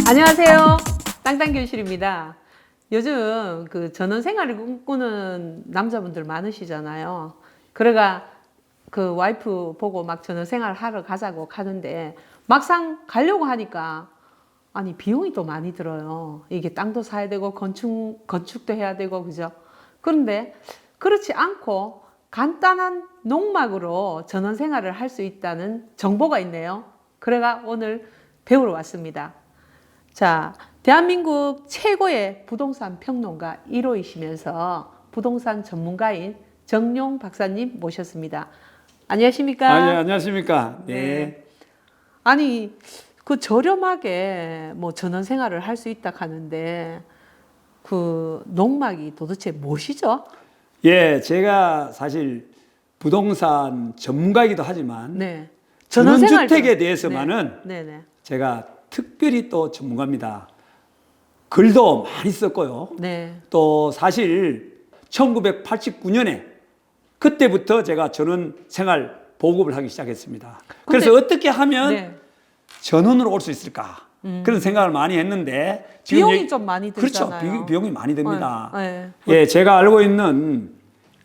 안녕하세요. 땅땅교실입니다. 요즘 그 전원 생활을 꿈꾸는 남자분들 많으시잖아요. 그래가 그 와이프 보고 막 전원 생활 하러 가자고 가는데 막상 가려고 하니까 아니 비용이 또 많이 들어요. 이게 땅도 사야 되고 건축도 해야 되고 그죠? 그런데 그렇지 않고 간단한 농막으로 전원 생활을 할 수 있다는 정보가 있네요. 그래가 오늘 배우러 왔습니다. 자, 대한민국 최고의 부동산 평론가 1호이시면서 부동산 전문가인 정용 박사님 모셨습니다. 안녕하십니까? 네, 안녕하십니까? 네. 네. 아니, 그 저렴하게 뭐 전원 생활을 할 수 있다 하는데 그 농막이 도대체 무엇이죠? 예, 제가 사실 부동산 전문가이기도 하지만 네. 전원주택에 대해서만은 네. 네. 제가 특별히 또 전문가입니다. 글도 많이 썼고요. 네. 또 사실 1989년에 그때부터 제가 전원 생활 보급을 하기 시작했습니다. 그래서 어떻게 하면 네. 전원으로 올 수 있을까? 그런 생각을 많이 했는데 지금 비용이 좀 많이 들잖아요. 그렇죠. 비용이 많이 듭니다. 네. 예, 제가 알고 있는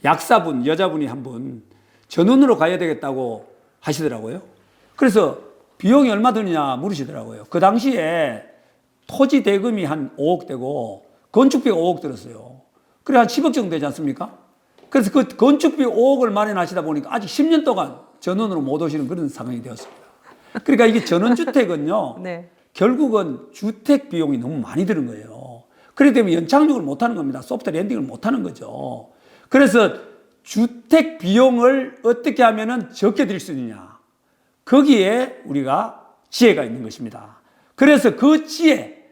약사분, 여자분이 한 분 전원으로 가야 되겠다고 하시더라고요. 그래서 비용이 얼마 드느냐 물으시더라고요. 그 당시에 토지 대금이 한 5억 되고 건축비가 5억 들었어요. 그래 한 10억 정도 되지 않습니까? 그래서 그 건축비 5억을 마련하시다 보니까 아직 10년 동안 전원으로 못 오시는 그런 상황이 되었습니다. 그러니까 이게 전원주택은요. 네. 결국은 주택 비용이 너무 많이 드는 거예요. 그렇기 때문에 연착륙을 못하는 겁니다. 소프트 랜딩을 못하는 거죠. 그래서 주택 비용을 어떻게 하면 적게 들 수 있느냐. 거기에 우리가 지혜가 있는 것입니다. 그래서 그 지혜,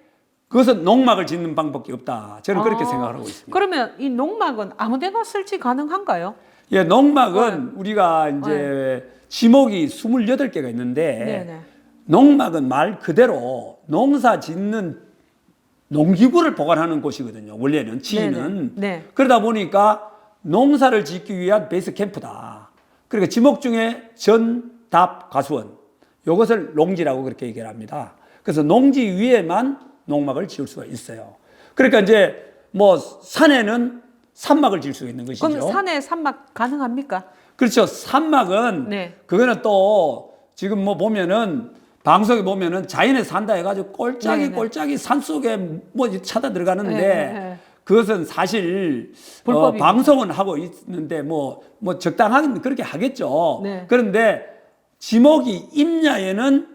그것은 농막을 짓는 방법밖에 없다. 저는 그렇게 생각을 하고 있습니다. 그러면 이 농막은 아무데나 설치 가능한가요? 예, 농막은 우리가 이제 지목이 28개가 있는데 네네. 농막은 말 그대로 농사 짓는 농기구를 보관하는 곳이거든요. 원래는 지인은. 네. 그러다 보니까 농사를 짓기 위한 베이스 캠프다. 그러니까 지목 중에 전, 답, 가수원 이것을 농지라고 그렇게 얘기를 합니다. 그래서 농지 위에만 농막을 지을 수가 있어요. 그러니까 이제 뭐 산에는 산막을 지을 수가 있는 것이죠. 그럼 산에 산막 가능합니까? 그렇죠. 산막은 네. 그거는 또 지금 뭐 보면은 방송에 보면은 자연에 산다 해가지고 꼴짝이 산속에 뭐 찾아 들어가는데 네. 그것은 사실 방송은 하고 있는데 뭐 적당하게 그렇게 하겠죠. 네. 그런데 지목이 임야에는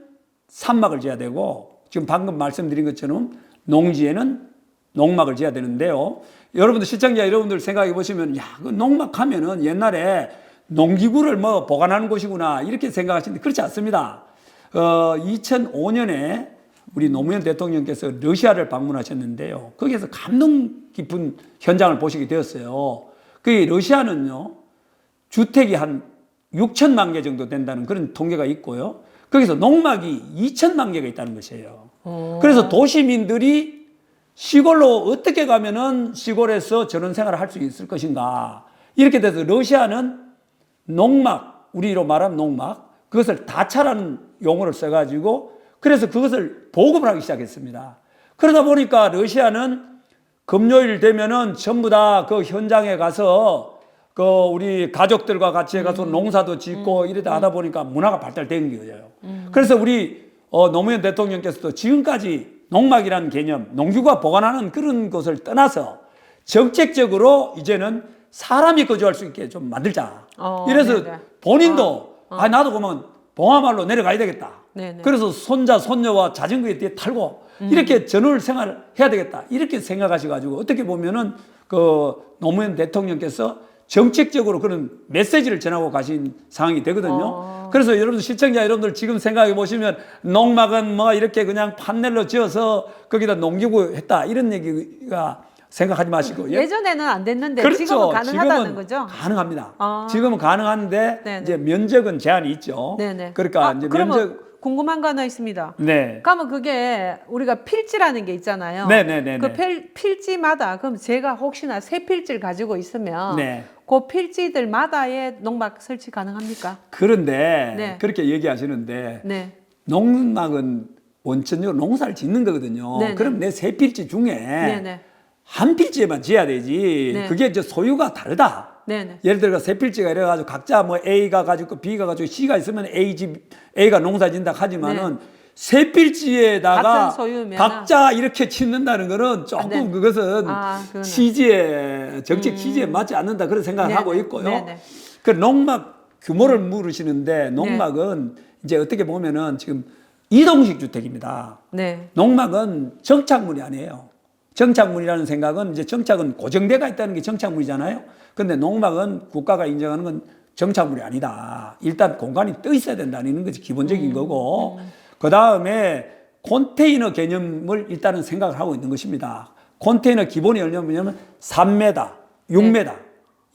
산막을 지어야 되고 지금 방금 말씀드린 것처럼 농지에는 농막을 지어야 되는데요. 여러분들 시청자 여러분들 생각해 보시면 야, 그 농막 하면은 옛날에 농기구를 뭐 보관하는 곳이구나 이렇게 생각하시는데 그렇지 않습니다. 2005년에 우리 노무현 대통령께서 러시아를 방문하셨는데요. 거기에서 감동 깊은 현장을 보시게 되었어요. 그 러시아는요, 주택이 한 6천만 개 정도 된다는 그런 통계가 있고요. 거기서 농막이 2천만 개가 있다는 것이에요. 그래서 도시민들이 시골로 어떻게 가면은 시골에서 전원 생활을 할 수 있을 것인가. 이렇게 돼서 러시아는 농막, 우리로 말하면 농막, 그것을 다차라는 용어를 써가지고 그래서 그것을 보급을 하기 시작했습니다. 그러다 보니까 러시아는 금요일 되면은 전부 다 그 현장에 가서 그 우리 가족들과 같이 가서 농사도 짓고 이러다 하다 보니까 문화가 발달된 거예요. 그래서 우리 노무현 대통령께서도 지금까지 농막이라는 개념, 농기구가 보관하는 그런 것을 떠나서 정책적으로 이제는 사람이 거주할 수 있게 좀 만들자. 이래서 네네. 본인도 나도 그러면 봉화마을로 내려가야 되겠다. 네네. 그래서 손자, 손녀와 자전거에 뒤에 탈고 이렇게 전월 생활을 해야 되겠다. 이렇게 생각하셔가지고 어떻게 보면은 그 노무현 대통령께서 정책적으로 그런 메시지를 전하고 가신 상황이 되거든요. 그래서 여러분들 시청자 여러분들 지금 생각해 보시면 농막은 뭐 이렇게 그냥 판넬로 지어서 거기다 농기구 했다. 이런 얘기가 생각하지 마시고. 예전에는 안 됐는데 그렇죠. 지금은 가능하다는 지금은 거죠? 가능합니다. 지금은 가능한데 네네. 이제 면적은 제한이 있죠. 네네. 그러니까 이제 그러면 면적 궁금한 거 하나 있습니다. 네. 그러면 그게 우리가 필지라는 게 있잖아요. 네네네네. 그 필지마다 그럼 제가 혹시나 새 필지를 가지고 있으면 네. 그 필지들마다의 농막 설치 가능합니까? 그런데 네. 그렇게 얘기하시는데 네. 농막은 원천적으로 농사를 짓는 거거든요. 네네. 그럼 내 세 필지 중에 네네. 한 필지에만 지어야 되지. 네. 그게 이제 소유가 다르다. 네네. 예를 들어 세 필지가 이래가지고 각자 뭐 A가 가지고 B가 가지고 C가 있으면 A가 농사 짓는다 하지만은 세 필지에다가 같은 소유면은 각자 이렇게 짓는다는 거는 안 돼. 조금 그것은 그거는. 취지에 정책 취지에 맞지 않는다 그런 생각을 네네. 하고 있고요. 네네. 그 농막 규모를 물으시는데 농막은 이제 어떻게 보면은 지금 이동식 주택입니다. 네. 농막은 정착물이 아니에요. 정착물이라는 생각은 이제 정착은 고정대가 있다는 게 정착물이잖아요. 근데 농막은 국가가 인정하는 건 정착물이 아니다. 일단 공간이 떠 있어야 된다는 것이 기본적인 거고, 그 다음에 컨테이너 개념을 일단은 생각을 하고 있는 것입니다. 컨테이너 기본이 뭐냐면 3m, 6m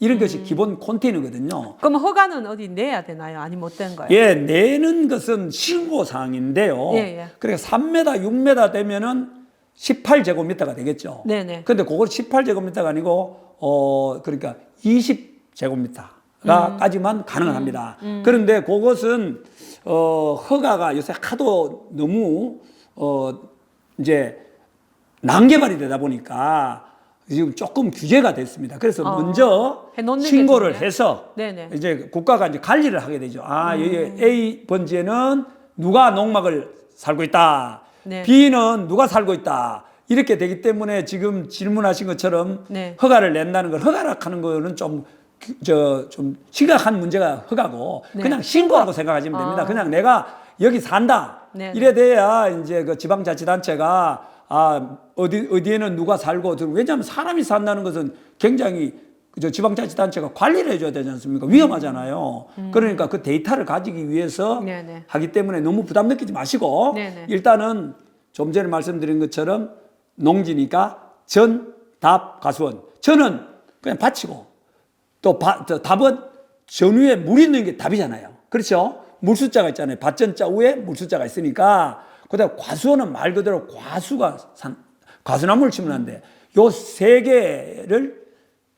이런 것이 기본 컨테이너거든요. 그럼 허가는 어디 내야 되나요? 아니면 어떤 거예요? 예, 내는 것은 신고사항인데요. 예, 예. 그러니까 3m, 6m 되면은 18제곱미터가 되겠죠. 네네. 근데 그걸 18제곱미터가 아니고, 그러니까 20제곱미터가까지만 가능합니다. 그런데 그것은, 허가가 요새 하도 너무, 이제 난개발이 되다 보니까 지금 조금 규제가 됐습니다. 그래서 먼저 해놓는 게 신고를 좋네요. 해서 네네. 이제 국가가 이제 관리를 하게 되죠. 여기 A 번지에는 누가 농막을 살고 있다. 네. B는 누가 살고 있다. 이렇게 되기 때문에 지금 질문하신 것처럼 네. 허가를 낸다는 걸 허가락하는 거는 좀 심각한 문제가 허가고 네. 그냥 신고하고 생각하시면 됩니다. 그냥 내가 여기 산다. 네. 이래 돼야 이제 그 지방자치단체가 어디에는 누가 살고 왜냐하면 사람이 산다는 것은 굉장히 지방자치단체가 관리를 해줘야 되지 않습니까? 위험하잖아요. 그러니까 그 데이터를 가지기 위해서 네네. 하기 때문에 너무 부담 느끼지 마시고 네네. 일단은 좀 전에 말씀드린 것처럼 농지니까 전, 답, 가수원. 전은 그냥 밭이고 또 답은 전 위에 물 있는 게 답이잖아요. 그렇죠? 물숫자가 있잖아요. 밭전자 위에 물숫자가 있으니까 그다음 과수원은 말 그대로 과수나무를 심는데 요 세 개를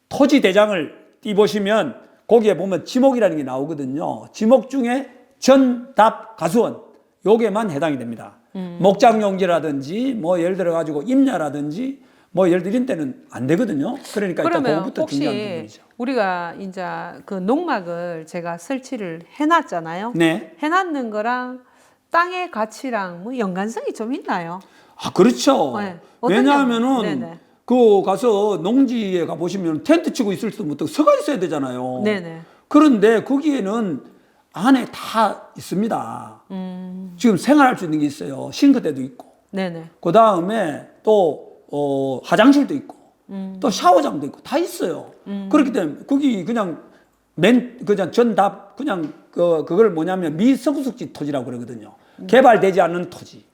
토지 대장을 띄보시면 거기에 보면 지목이라는 게 나오거든요. 지목 중에 전, 답, 가수원 요게만 해당이 됩니다. 목장용지라든지 뭐 예를 들어 가지고 임야라든지 뭐 예를 들어 이런 때는 안 되거든요. 그러니까 일단 그러면 그거부터 중요한 혹시 부분이죠. 우리가 이제 그 농막을 제가 설치를 해놨잖아요. 네. 해놨는 거랑 땅의 가치랑 뭐 연관성이 좀 있나요? 그렇죠. 네. 어떤 왜냐하면은 네네. 그 가서 농지에 가 보시면 텐트 치고 있을 수도 서가 있어야 되잖아요. 네네. 그런데 거기에는 안에 다 있습니다. 지금 생활할 수 있는 게 있어요. 싱크대도 있고, 네네. 그 다음에 또 화장실도 있고, 또 샤워장도 있고 다 있어요. 그렇기 때문에 거기 그냥 그냥 전답 그냥 그걸 뭐냐면 미성숙지 토지라고 그러거든요. 개발되지 않는 토지.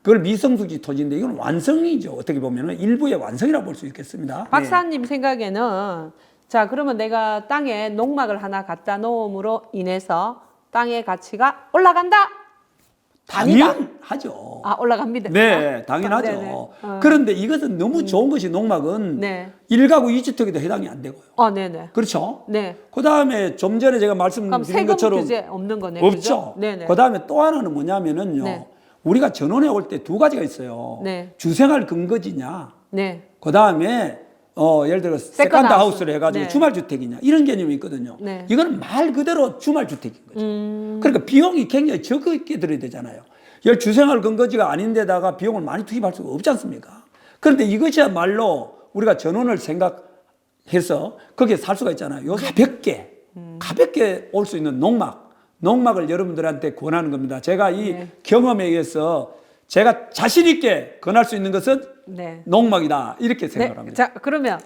그걸 미성숙지 토지인데 이건 완성이죠. 어떻게 보면은 일부의 완성이라고 볼 수 있겠습니다. 박사님 생각에는 자 그러면 내가 땅에 농막을 하나 갖다 놓음으로 인해서 땅의 가치가 올라간다? 아니다. 당연하죠. 올라갑니다. 네, 당연하죠. 네네. 그런데 이것은 너무 좋은 것이 농막은 네. 1가구 2주택에도 해당이 안 되고요. 네네. 그렇죠? 네. 그 다음에 좀 전에 제가 그럼 말씀드린 세금 것처럼 규제 없는 거네요. 없죠. 그죠? 네네. 그 다음에 또 하나는 뭐냐면은요. 네. 우리가 전원에 올 때 두 가지가 있어요. 네. 주생활 근거지냐. 네. 그 다음에 예를 들어 세컨드 하우스를 해가지고 네. 주말주택이냐 이런 개념이 있거든요. 네. 이거는 말 그대로 주말주택인 거죠. 그러니까 비용이 굉장히 적게 들어야 되잖아요. 주생활 근거지가 아닌데다가 비용을 많이 투입할 수가 없지 않습니까? 그런데 이것이야말로 우리가 전원을 생각해서 거기에 살 수가 있잖아요. 요 가볍게 올 수 있는 농막을 여러분들한테 권하는 겁니다. 제가 이 네. 경험에 의해서 제가 자신 있게 권할 수 있는 것은 네. 농막이다 이렇게 네. 생각을 합니다. 자 그러면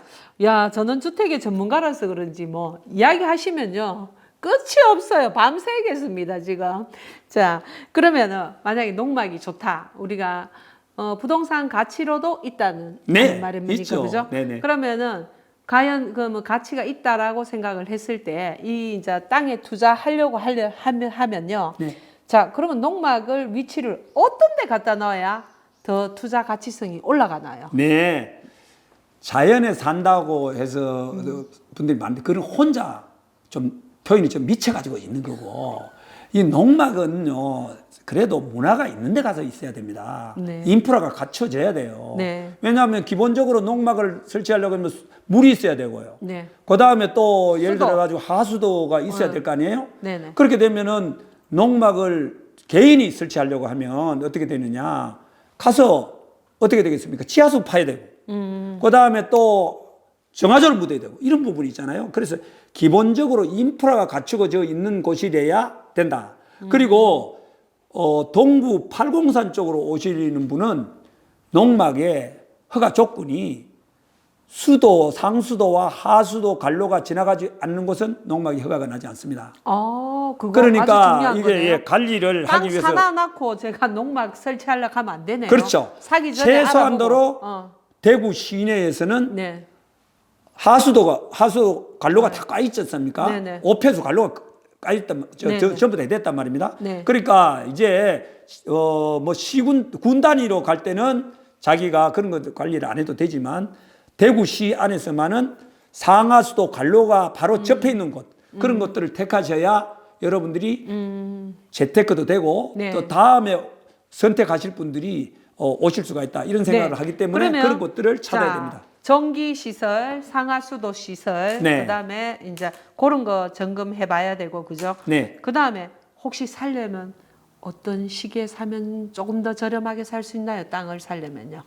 전원주택의 전문가라서 그런지 뭐 이야기하시면요 끝이 없어요. 밤새겠습니다 지금. 자 그러면은 만약에 농막이 좋다 우리가 부동산 가치로도 있다는 네, 말입니까, 있죠. 그죠? 네네. 그러면은 과연 그 뭐 가치가 있다라고 생각을 했을 때 이 이제 땅에 투자하려고 하면요. 네. 자 그러면 농막을 위치를 어떤 데 갖다 놔야 더 투자 가치성이 올라가나요? 네. 자연에 산다고 해서 분들이 많은데 그건 혼자 좀 표현이 좀 미쳐가지고 있는 거고 이 농막은요, 그래도 문화가 있는 데 가서 있어야 됩니다. 네. 인프라가 갖춰져야 돼요. 네. 왜냐하면 기본적으로 농막을 설치하려고 하면 물이 있어야 되고요. 네. 그 다음에 또 예를 수도. 들어가지고 하수도가 있어야 될 거 아니에요? 네네. 그렇게 되면은 농막을 개인이 설치하려고 하면 어떻게 되느냐. 가서 어떻게 되겠습니까? 지하수 파야 되고. 그 다음에 또 정화조를 묻어야 되고. 이런 부분이 있잖아요. 그래서 기본적으로 인프라가 갖추어져 있는 곳이래야 된다. 그리고 동부 팔공산 쪽으로 오시는 분은 농막의 허가 조건이 수도, 상수도와 하수도 관로가 지나가지 않는 곳은 농막이 허가가 나지 않습니다. 그거 아주 그러니까 중요한 이게 거네요. 예, 관리를 땅 하기 위해서 사다 놓고 제가 농막 설치하려고 하면 안 되네요. 그렇죠. 사기 전에 최소한도로 알아보고. 대구 시내에서는 네. 하수 관로가 다 까 있지 않습니까? 네네. 오폐수 관로가 까 있단 네네. 전부 다 됐단 말입니다. 네. 그러니까 이제 뭐 시군 군 단위로 갈 때는 자기가 그런 것 관리를 안 해도 되지만 대구시 안에서만은 상하수도 관로가 바로 접해 있는 곳 그런 것들을 택하셔야 여러분들이 재테크도 되고 네. 또 다음에 선택하실 분들이 오실 수가 있다 이런 생각을 네. 하기 때문에 그러면 그런 것들을 찾아야 자, 됩니다. 전기 시설, 상하수도 시설, 네. 그다음에 이제 그런 거 점검해 봐야 되고 그죠? 네. 그다음에 혹시 살려면 어떤 시기에 사면 조금 더 저렴하게 살 수 있나요? 땅을 살려면요.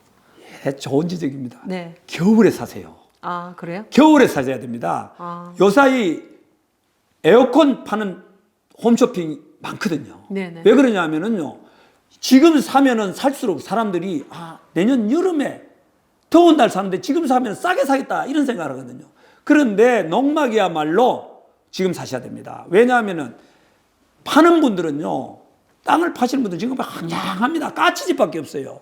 예, 좋은 지적입니다. 네. 겨울에 사세요. 아, 그래요? 겨울에 사셔야 됩니다. 아. 요사이 에어컨 파는 홈쇼핑 많거든요. 네네. 왜 그러냐면은요. 지금 사면은 살수록 사람들이 내년 여름에 더운 날 사는데 지금 사면 싸게 사겠다 이런 생각을 하거든요. 그런데 농막이야말로 지금 사셔야 됩니다. 왜냐하면은 파는 분들은요. 땅을 파시는 분들은 지금 황량합니다. 까치집밖에 없어요.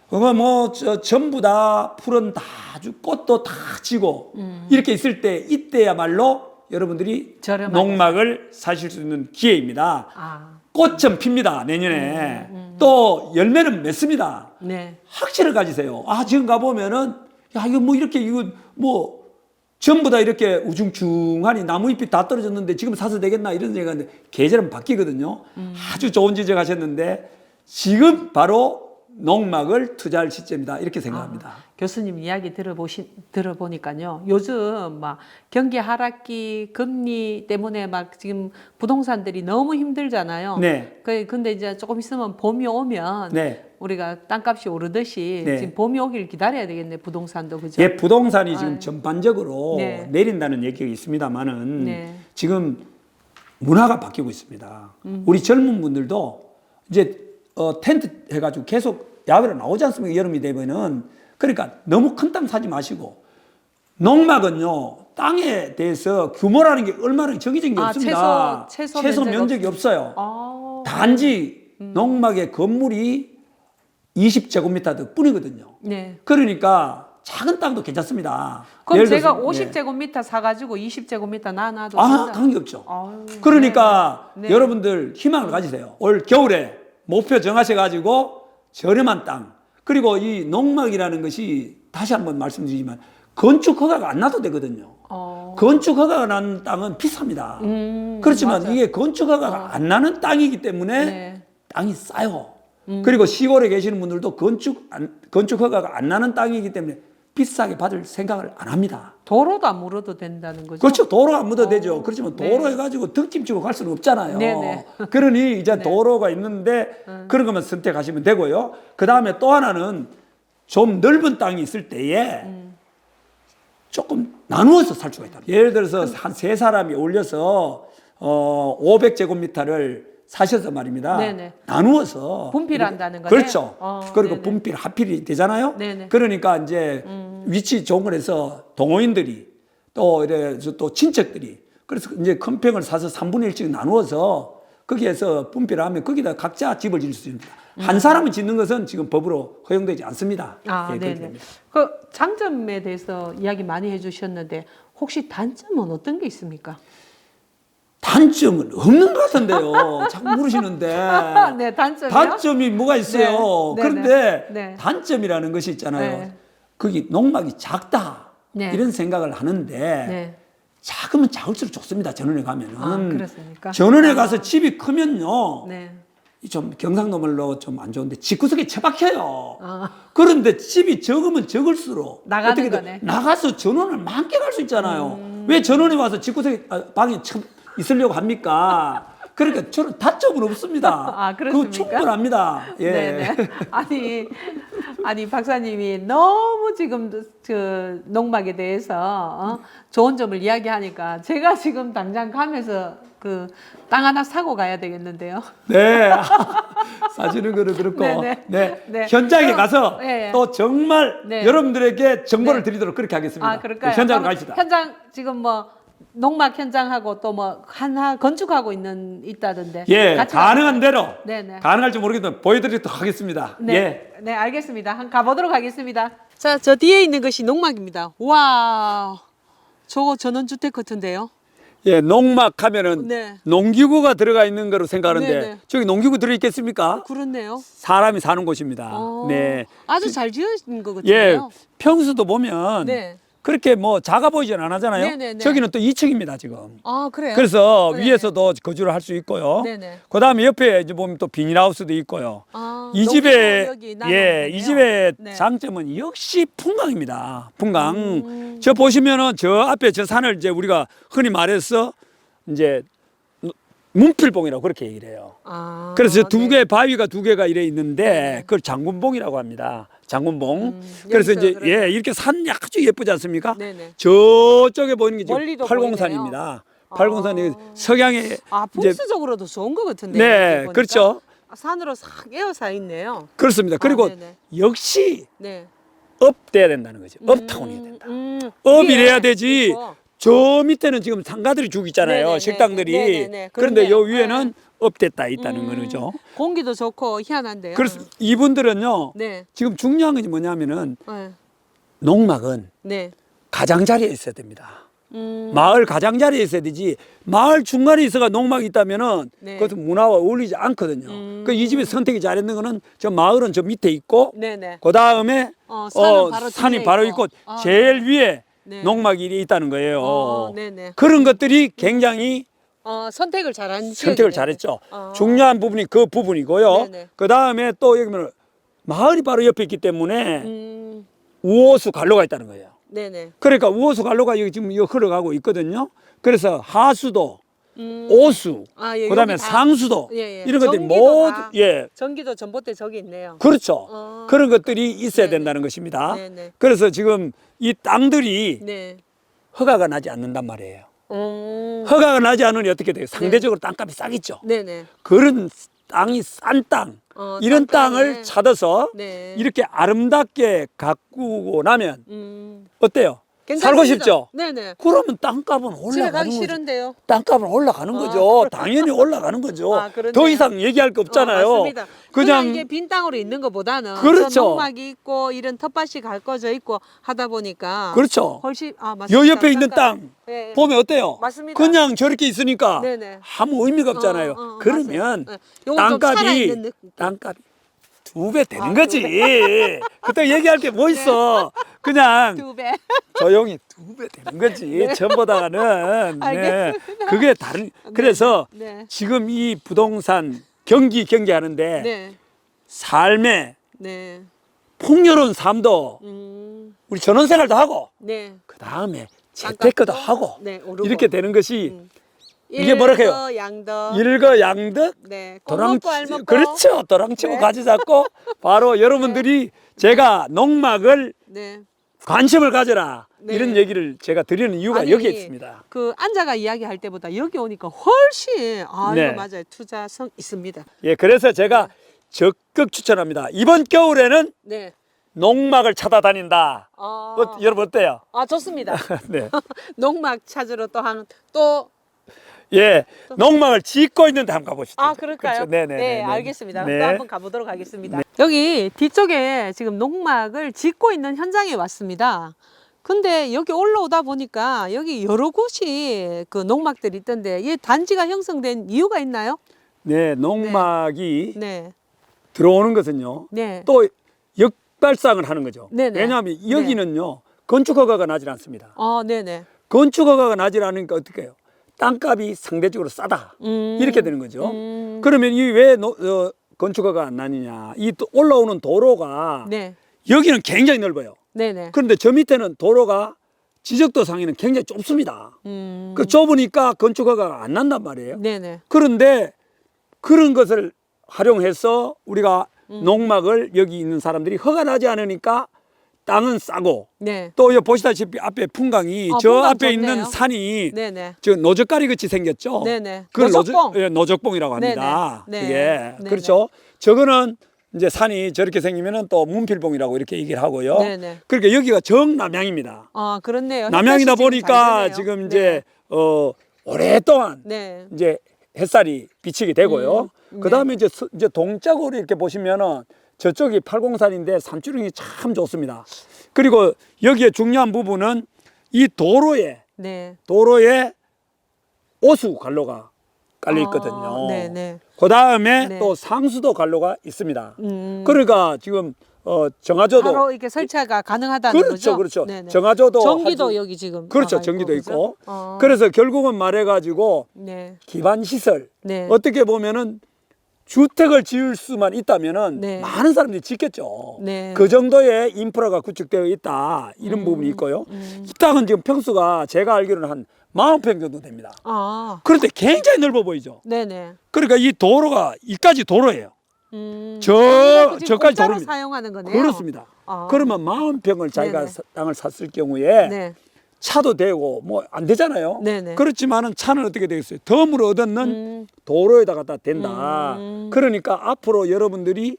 그거 전부 다 풀은 다 아주 꽃도 다 지고 이렇게 있을 때 이때야말로 여러분들이 저렴하게. 농막을 사실 수 있는 기회입니다. 아. 꽃은 핍니다. 내년에. 또 열매는 맺습니다. 네. 확신을 가지세요. 지금 가보면은 이거 뭐 이렇게 이거 뭐 전부 다 이렇게 우중충하니 나무잎이 다 떨어졌는데 지금 사서 되겠나 이런 생각인데 계절은 바뀌거든요. 아주 좋은 지적하셨는데 지금 바로 농막을 투자할 시점이다 이렇게 생각합니다. 교수님 이야기 들어보니까요. 요즘 막 경기 하락기, 금리 때문에 막 지금 부동산들이 너무 힘들잖아요. 네. 근데 이제 조금 있으면 봄이 오면 네. 우리가 땅값이 오르듯이 네. 지금 봄이 오길 기다려야 되겠네, 부동산도 그죠? 예, 부동산이 지금 전반적으로 네. 내린다는 얘기가 있습니다만은 네. 지금 문화가 바뀌고 있습니다. 우리 젊은 분들도 이제 텐트 해가지고 계속 야외로 나오지 않습니까? 여름이 되면은. 그러니까 너무 큰 땅 사지 마시고 농막은요 땅에 대해서 규모라는 게 얼마나 정해진 게 없습니다. 최소 면적이 없어요. 아. 단지 농막의 건물이 20제곱미터 뿐이거든요. 네. 그러니까 작은 땅도 괜찮습니다. 그럼 예를 제가 들어서, 50제곱미터 사가지고 20제곱미터 나눠도 관계없죠. 아유, 그러니까 네. 여러분들 희망을 가지세요. 올 겨울에 목표 정하셔가지고 저렴한 땅 그리고 이 농막이라는 것이 다시 한번 말씀드리지만 건축 허가가 안 나도 되거든요. 건축 허가가 난 땅은 비쌉니다. 그렇지만 맞아요. 이게 건축 허가가 안 나는 땅이기 때문에 네. 땅이 싸요. 그리고 시골에 계시는 분들도 건축 허가가 안 나는 땅이기 때문에 비싸게 받을 생각을 안 합니다. 도로도 안 물어도 된다는 거죠? 그렇죠. 도로 안 묻어도 되죠. 그렇지만 네. 도로 해가지고 등짐 치고 갈 수는 없잖아요. 네네. 그러니 이제 도로가 있는데 그런 것만 선택하시면 되고요. 그 다음에 또 하나는 좀 넓은 땅이 있을 때에 조금 나누어서 살 수가 있다. 예를 들어서 한 세 사람이 올려서 500제곱미터를 사셔서 말입니다. 네네. 나누어서 분필한다는 거네요. 그렇죠. 그리고 네네. 분필 하필이 되잖아요. 네네. 그러니까 이제 위치 좋은 거에서 동호인들이 또 이래 또 친척들이 그래서 이제 큰 평을 사서 3분의 1씩 나누어서 거기에서 분필을 하면 거기다 각자 집을 지을 수 있습니다. 한 사람이 짓는 것은 지금 법으로 허용되지 않습니다. 예, 그렇게 네네. 됩니다. 그 장점에 대해서 이야기 많이 해주셨는데 혹시 단점은 어떤 게 있습니까? 단점은 없는 것 같은데요. 자꾸 물으시는데. 네, 단점이요? 단점이 뭐가 있어요. 네, 그런데 네. 단점이라는 것이 있잖아요. 네. 거기 농막이 작다. 네. 이런 생각을 하는데 네. 작으면 작을수록 좋습니다. 전원에 가면은. 아, 그렇습니까? 전원에 가서 집이 크면요. 네. 좀 경상도 말로 좀 안 좋은데 집구석에 처박혀요. 아. 그런데 집이 적으면 적을수록 나가는 어떻게든 거네. 나가서 전원을 만끽할 수 있잖아요. 왜 전원에 와서 집구석에 방에 있으려고 합니까? 그러니까 저는 다점은 없습니다. 아, 그렇습니까? 그거 충분합니다. 예. 네네. 아니 박사님이 너무 지금 그 농막에 대해서 좋은 점을 이야기하니까 제가 지금 당장 가면서 그 땅 하나 사고 가야 되겠는데요. 네. 사시는 거는 그렇고, 네네. 네. 네. 현장에 그럼, 가서 예, 예. 또 정말 네. 여러분들에게 정보를 네. 드리도록 그렇게 하겠습니다. 아, 그럴까요? 현장으로 그럼 가십시다. 현장 지금 뭐 농막 현장하고 또 뭐 하나 건축하고 있다던데. 예, 같이 가능한 가볼까요? 대로 네네. 가능할지 모르겠지만 보여드리도록 하겠습니다. 네, 예. 네, 알겠습니다. 한번 가보도록 하겠습니다. 자, 저 뒤에 있는 것이 농막입니다. 와, 저거 전원주택 같은데요? 예, 농막 하면은 네. 농기구가 들어가 있는 거로 생각하는데 네네. 저기 농기구 들어 있겠습니까? 그렇네요. 사람이 사는 곳입니다. 어, 네. 아주 잘 지어진 것 예, 같은데요. 평수도 보면 네. 그렇게 뭐 작아 보이진 않잖아요. 네네네. 저기는 또 2층입니다, 지금. 아, 그래요? 그래서 네. 위에서도 거주를 할 수 있고요. 네네. 그다음에 옆에 이제 보면 또 비닐하우스도 있고요. 아, 이 집의 여기 이 집의 네. 장점은 역시 풍광입니다. 풍광. 저 보시면은 저 앞에 저 산을 이제 우리가 흔히 말해서 이제 문필봉이라고 그렇게 얘기를 해요. 아, 그래서 두 네. 개 바위가 두 개가 이래 있는데 네. 그걸 장군봉이라고 합니다. 장군봉. 그래서 여기서 이제 그러면- 예 이렇게 산 아주 예쁘지 않습니까? 네네. 저쪽에 보이는 게 지금 멀리도 팔공산입니다. 팔공산이 석양에 아, 이제 풍수적으로도 좋은 것 같은데. 네, 그렇죠. 산으로 싹 에어사 있네요. 그렇습니다. 그리고 네네. 역시 네. 업돼야 된다는 거죠. 업타운이 된다. 업이래야 되지. 있고. 저 밑에는 지금 상가들이 쭉 있잖아요. 네네네. 식당들이. 네네네. 그런데 요 그렇네요. 위에는 업됐다 있다는 거죠. 공기도 좋고 희한한데요. 그래서 이분들은요. 네. 지금 중요한 것이 뭐냐면은 네. 농막은 네. 가장자리에 있어야 됩니다. 마을 가장자리에 있어야 되지 마을 중간에 있어가 농막이 있다면은 네. 그것은 문화와 어울리지 않거든요. 그 이 집이 선택이 잘했는 거는 저 마을은 저 밑에 있고 네네. 그 다음에 산은 바로 뒤에 바로 있고. 있고 아, 제일 위에 네. 농막이 있다는 거예요. 네네. 그런 것들이 굉장히 선택을 잘한 선택을 지역이네요. 잘했죠. 아. 중요한 부분이 그 부분이고요. 네네. 그 다음에 또 여기 보면 마을이 바로 옆에 있기 때문에 음, 우호수 갈로가 있다는 거예요. 네네. 그러니까 우호수 갈로가 여기 지금 여기 흘러가고 있거든요. 그래서 하수도, 음. 오수, 아, 예, 그다음에 여기 다- 상수도 예, 예. 이런 것들이 전기도 모두 다- 예 전기도 전봇대 저기 있네요. 그렇죠. 그런 것들이 있어야 네네. 된다는 것입니다. 네네. 그래서 지금 이 땅들이 네. 허가가 나지 않는단 말이에요. 음. 허가가 나지 않으니 어떻게 돼요? 상대적으로 땅값이 싸겠죠. 네네. 그런 땅이 싼 땅, 이런 땅 땅에. 땅을 찾아서 네. 이렇게 아름답게 가꾸고 나면 어때요? 괜찮습니다. 살고 싶죠? 네네. 그러면 땅값은 집에 올라가는 가기 거죠. 싫은데요. 땅값은 올라가는 거죠. 당연히 올라가는 거죠. 아, 그렇네요. 더 이상 얘기할 게 없잖아요. 맞습니다. 그냥 이게 빈 땅으로 있는 것보다는 그렇죠. 저 농막이 있고 이런 텃밭이 가꿔져 있고 하다 보니까 그렇죠. 훨씬 맞습니다. 요 옆에 있는 땅 예, 예. 보면 어때요? 맞습니다. 그냥 저렇게 있으니까 네네. 아무 의미가 없잖아요. 그러면 맞아요. 네. 요건 좀 살아있는 느낌. 땅값이 2배 되는 거지. 그때 얘기할 게 뭐 있어. 그냥 2배. 조용히 2배 되는 거지. 전보다는. 네. 알겠습니다. 그게 다른. 그래서 네. 지금 이 부동산 경기하는데 네. 삶의 네. 풍요로운 삶도 우리 전원생활도 하고 네. 그 다음에 재테크도 하고 네, 오르고. 이렇게 되는 것이 이게 뭐랄까요? 양더. 일거양득 네. 도랑 꽃 먹고 알 먹고. 그렇죠. 도랑치고 네. 가지 잡고 바로 여러분들이 제가 농막을 네. 관심을 가져라 네. 이런 얘기를 제가 드리는 이유가 아니, 여기에 있습니다. 그 앉아가 이야기할 때보다 여기 오니까 훨씬 네. 이거 맞아요. 투자성 있습니다. 예, 그래서 제가 적극 추천합니다. 이번 겨울에는 네. 농막을 찾아다닌다. 여러분 어때요? 좋습니다. 네. 농막 찾으러 또 예, 농막을 짓고 있는데 한번 가보시죠. 그럴까요? 그렇죠. 네네. 네, 알겠습니다. 네. 또 한번 가보도록 하겠습니다. 여기 뒤쪽에 지금 농막을 짓고 있는 현장에 왔습니다. 근데 여기 올라오다 보니까 여기 여러 곳이 그 농막들이 있던데 이 단지가 형성된 이유가 있나요? 네, 농막이 네. 들어오는 것은요. 네. 또 역발상을 하는 거죠. 네네. 왜냐하면 여기는요 건축 허가가 나질 않습니다. 네네. 건축허가가 나질 않으니까 어떻게 해요? 땅값이 상대적으로 싸다. 이렇게 되는 거죠. 그러면 이 왜 건축허가가 안 나느냐? 이 올라오는 도로가 네. 여기는 굉장히 넓어요. 네네. 그런데 저 밑에는 도로가 지적도 상에는 굉장히 좁습니다. 그 좁으니까 건축허가가 안 난단 말이에요. 네네. 그런데 그런 것을 활용해서 우리가 농막을 여기 있는 사람들이 허가 나지 않으니까 땅은 싸고 네. 또 여기 보시다시피 앞에 풍광이 저 풍광 앞에 좋네요. 있는 산이 네네. 저 노적가리 같이 생겼죠. 네네. 그걸 노적봉. 예, 노적봉이라고 합니다. 네네. 그게 네네. 그렇죠. 저거는 이제 산이 저렇게 생기면은 또 문필봉이라고 이렇게 얘기를 하고요. 네네. 그러니까 여기가 정남향입니다. 아, 그렇네요. 남향이다 햇볕이 지금 보니까 잘 드네요. 지금 이제 오랫동안 네. 이제 햇살이 비치게 되고요. 네. 그다음에 이제 동쪽으로 이렇게 보시면은 저쪽이 팔공산인데 산주릉이 참 좋습니다. 그리고 여기에 중요한 부분은 이 도로에 네. 오수 관로가 깔려 있거든요. 네네. 그다음에 네. 또 상수도 관로가 있습니다. 그러니까 지금 정화조도 바로 이렇게 설치가 가능하다는 그렇죠, 거죠. 그렇죠. 네네. 정화조도 전기도 아주- 여기 지금 그렇죠, 나가 전기도 그죠? 있고. 어. 그래서 결국은 말해가지고 네. 기반 시설 네. 어떻게 보면은 주택을 지을 수만 있다면은 네. 많은 사람들이 짓겠죠. 네. 그 정도의 인프라가 구축되어 있다 이런 부분이 있고요. 이 땅은 지금 평수가 제가 알기로는 한 40평 정도 됩니다. 아. 그런데 굉장히 넓어 보이죠. 네네. 그러니까 이 도로가 이까지 도로예요. 저까지 저까지 도로입니다. 사용하는 거네요. 그렇습니다. 아. 그러면 40평을 자기가 네네. 땅을 샀을 경우에 네. 차도 되고 뭐 안 되잖아요. 네네. 그렇지만은 차는 어떻게 되겠어요? 덤으로 얻는 도로에다 갖다 댄다. 그러니까 앞으로 여러분들이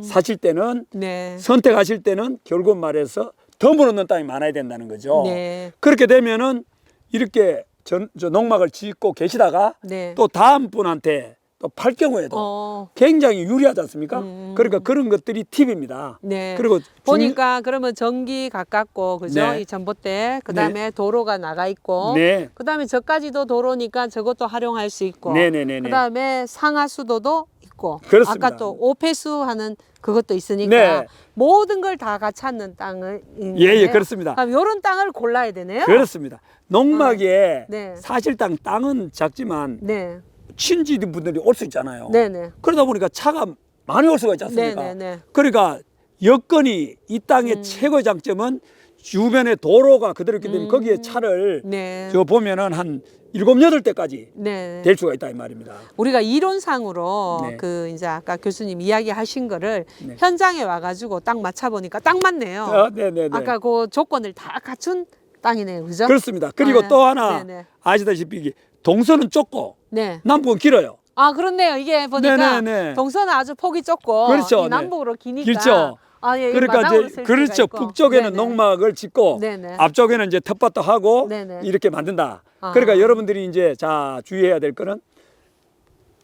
사실 때는 네. 선택하실 때는 결국 말해서 덤으로 얻는 땅이 많아야 된다는 거죠. 네. 그렇게 되면은 이렇게 저 농막을 짓고 계시다가 네. 또 다음 분한테 또 팔 경우에도 굉장히 유리하지 않습니까? 그러니까 그런 것들이 팁입니다. 네. 그리고 보니까 그러면 전기 가깝고 그죠? 네. 이 전봇대 그다음에 도로가 나가 있고 네. 그다음에 저까지도 도로니까 저것도 활용할 수 있고 네네네네. 그다음에 상하수도도 있고 그렇습니다. 아까 또 오폐수 하는 그것도 있으니까 네. 모든 걸 다 갖췄는 땅을 예, 그렇습니다. 그럼 이런 땅을 골라야 되네요. 그렇습니다. 농막에 네. 사실상 땅은 작지만 네. 친지들 분들이 올 수 있잖아요. 네네. 그러다 보니까 차가 많이 올 수가 있지 않습니까? 네네네. 그러니까 여건이 이 땅의 최고의 장점은 주변에 도로가 그대로 있기 때문에 거기에 차를 네. 저 보면은 한 7, 8대까지 네. 될 수가 있다 이 말입니다. 우리가 이론상으로 네. 그 이제 아까 교수님 이야기하신 거를 네. 현장에 와가지고 딱 맞춰보니까 딱 맞네요. 네네네. 아까 그 조건을 다 갖춘 땅이네요, 그죠? 그렇습니다. 그리고 네. 또 하나 네네. 아시다시피 이게 동서는 좁고 네. 남북은 길어요. 아 그렇네요. 이게 보니까 네네네. 동서는 아주 폭이 좁고 그렇죠. 이 네. 남북으로 기니까. 길죠. 아, 예, 그러니까 마당으로 이제 쓸 그렇죠. 수가 있고. 북쪽에는 네네. 농막을 짓고 네네. 앞쪽에는 이제 텃밭도 하고 네네. 이렇게 만든다. 아. 그러니까 여러분들이 이제 자 주의해야 될 거는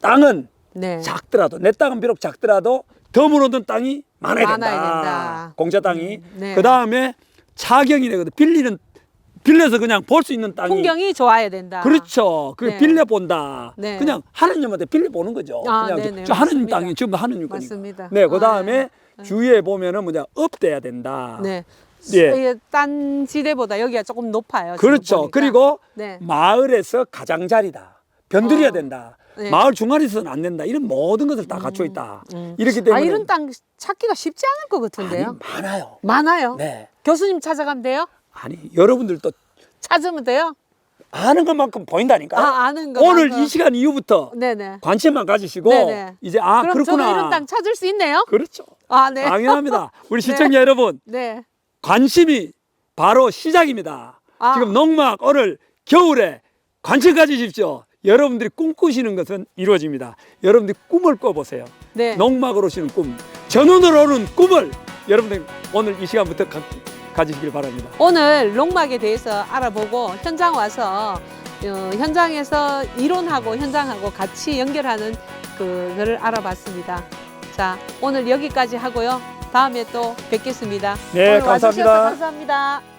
땅은 네. 작더라도 내 땅은 비록 작더라도 덤으로 얻은 땅이 많아야 된다. 된다. 공짜 땅이. 네. 그 다음에 차경이 되거든. 빌려서 그냥 볼 수 있는 땅이. 풍경이 좋아야 된다. 그렇죠. 그 네. 빌려 본다. 네. 그냥 하느님한테 빌려 보는 거죠. 아, 그냥 네네, 저 하느님 맞습니다. 땅이 전부 하느님 거니까. 맞습니다. 네, 그 다음에 아, 주위에 보면은 뭐냐 업돼야 된다. 네. 예. 이게 딴 지대보다 여기가 조금 높아요. 지금 그렇죠. 보니까. 그리고 네. 마을에서 가장자리다. 변들여야 된다. 네. 마을 중간에서는 안 된다. 이런 모든 것을 다 갖춰 있다. 이렇기 때문에 아 이런 땅 찾기가 쉽지 않을 것 같은데요. 아니, 많아요. 많아요. 네. 교수님 찾아가면 돼요? 아니 여러분들도 찾으면 돼요? 아는 것만큼 보인다니까. 아 아는 거. 오늘 이 시간 이후부터 네네. 관심만 가지시고 네네. 이제 그럼 그렇구나. 저도 이런 땅 찾을 수 있네요? 그렇죠. 아 네. 당연합니다. 우리 네. 시청자 여러분 네. 관심이 바로 시작입니다. 아. 지금 농막 오늘 겨울에 관심 가지십시오. 여러분들이 꿈꾸시는 것은 이루어집니다. 여러분들이 꿈을 꿔보세요. 네. 농막으로 오시는 꿈, 전원으로 오는 꿈을 여러분들 오늘 이 시간부터 가지시길 바랍니다. 오늘 농막에 대해서 알아보고 현장 와서 현장에서 이론하고 현장하고 같이 연결하는 그거를 알아봤습니다. 자, 오늘 여기까지 하고요. 다음에 또 뵙겠습니다. 네, 오늘 와주셔서 감사합니다. 감사합니다.